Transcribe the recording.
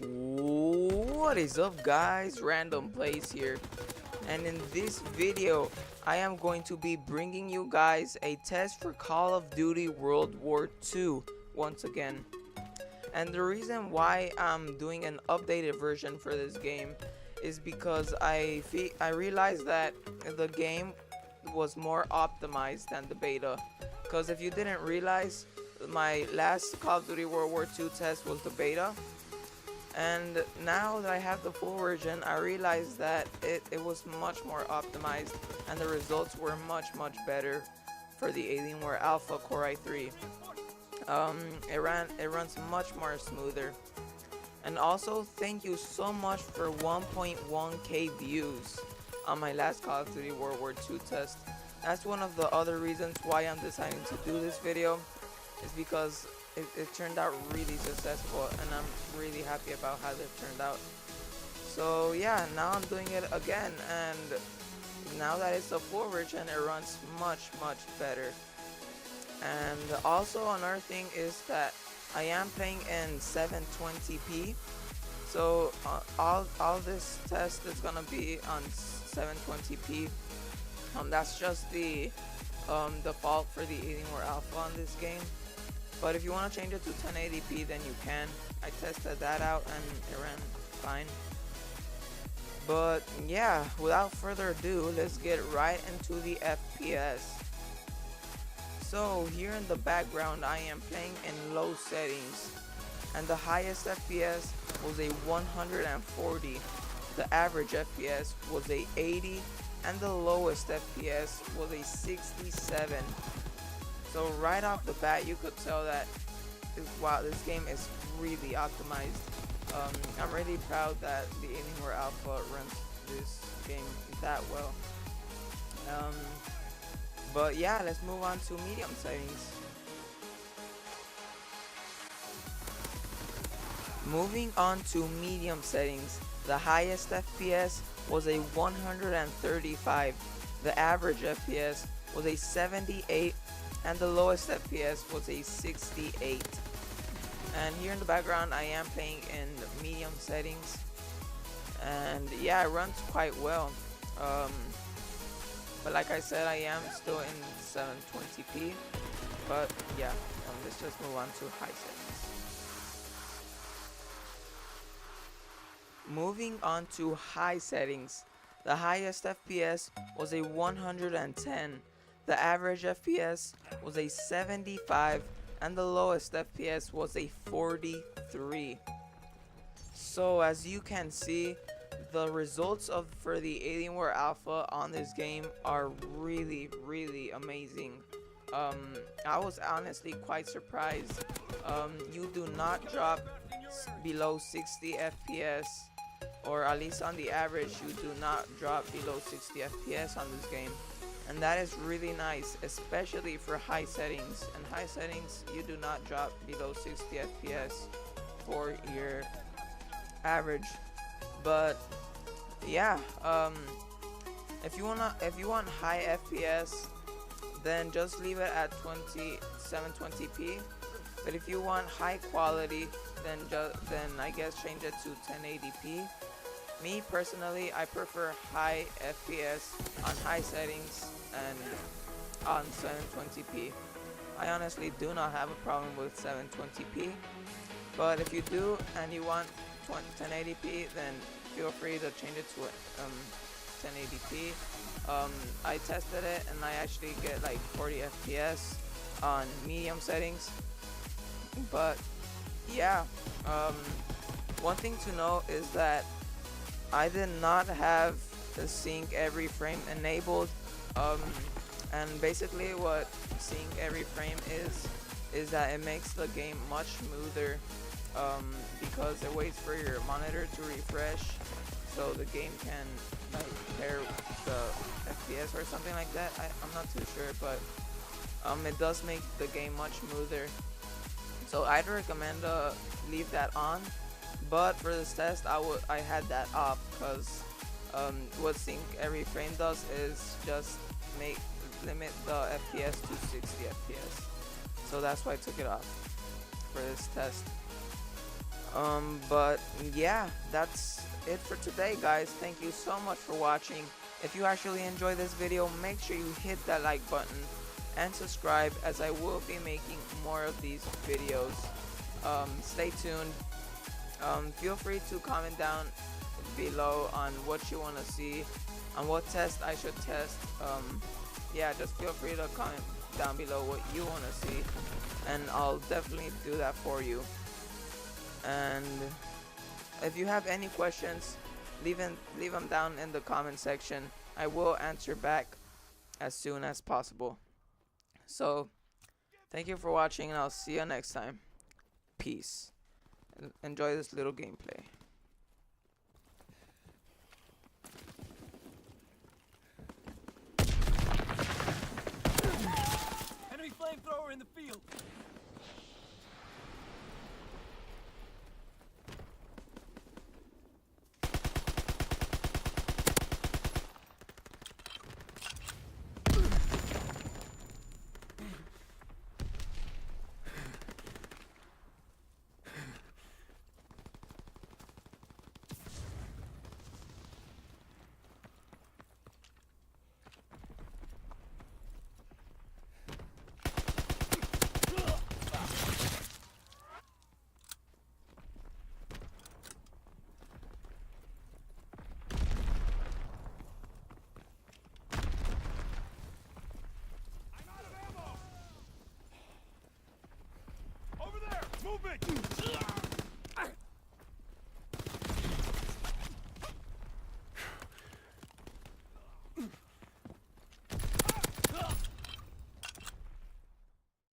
What is up, guys? Random Plays here, and in this video I am going to be bringing you guys a test for Call of Duty World War II once again. And the reason why I'm doing an updated version for this game is because I realized that the game was more optimized than the beta. Because if you didn't realize, my last Call of Duty World War II test was the beta, and now that I have the full version, I realized that it was much more optimized and the results were much better for the Alienware Alpha Core i3. It runs much more smoother. And also, thank you so much for 1.1k views on my last Call of Duty World War II test. That's one of the other reasons why I'm deciding to do this video, is because it turned out really successful, and I'm really happy about how it turned out. So yeah, now I'm doing it again, and now that it's a full version, it runs much better. And also another thing is that I am playing in 720p, so all this test is gonna be on 720p. That's just the default for the Alienware Alpha on this game. But if you want to change it to 1080p, then you can. I tested that out and it ran fine. But yeah, without further ado, let's get right into the FPS. So here in the background, I am playing in low settings, and the highest FPS was a 140. The average FPS was a 80, and the lowest FPS was a 67. So right off the bat, you could tell that wow, this game is really optimized. I'm really proud that the Alienware Alpha runs this game that well. But yeah, let's move on to medium settings. Moving on to medium settings, the highest FPS was a 135. The average FPS was a 78. And the lowest FPS was a 68. And here in the background, I am playing in medium settings, and yeah, it runs quite well. But like I said, I am still in 720p. But yeah, let's just move on to high settings. Moving on to high settings, the highest FPS was a 110. The average FPS was a 75, and the lowest FPS was a 43. So as you can see, the results for the Alienware Alpha on this game are really amazing. I was honestly quite surprised. You do not drop below 60 FPS, or at least on the average, you do not drop below 60 FPS on this game. And that is really nice, especially for high settings. In high settings, you do not drop below 60 FPS for your average. But yeah, if you want high FPS, then just leave it at 720p. But if you want high quality, then I guess change it to 1080p. Me personally, I prefer high FPS on high settings and on 720p. I honestly do not have a problem with 720p, but if you do and you want 1080p, then feel free to change it to 1080p. I tested it and I actually get like 40 FPS on medium settings. But yeah, one thing to note is that I did not have the sync every frame enabled, and basically what sync every frame is that it makes the game much smoother, because it waits for your monitor to refresh so the game can like pair the FPS or something like that. I'm not too sure, but it does make the game much smoother. So I'd recommend leave that on. But for this test, I had that off, because what sync every frame does is just limit the FPS to 60 FPS. So that's why I took it off for this test. But yeah, that's it for today, guys. Thank you so much for watching. If you actually enjoyed this video, make sure you hit that like button and subscribe, as I will be making more of these videos. Stay tuned. Feel free to comment down below on what you want to see, on what test I should test. Yeah, just feel free to comment down below what you want to see, and I'll definitely do that for you. And if you have any questions, leave them down in the comment section. I will answer back as soon as possible. So thank you for watching, and I'll see you next time. Peace. Enjoy this little gameplay.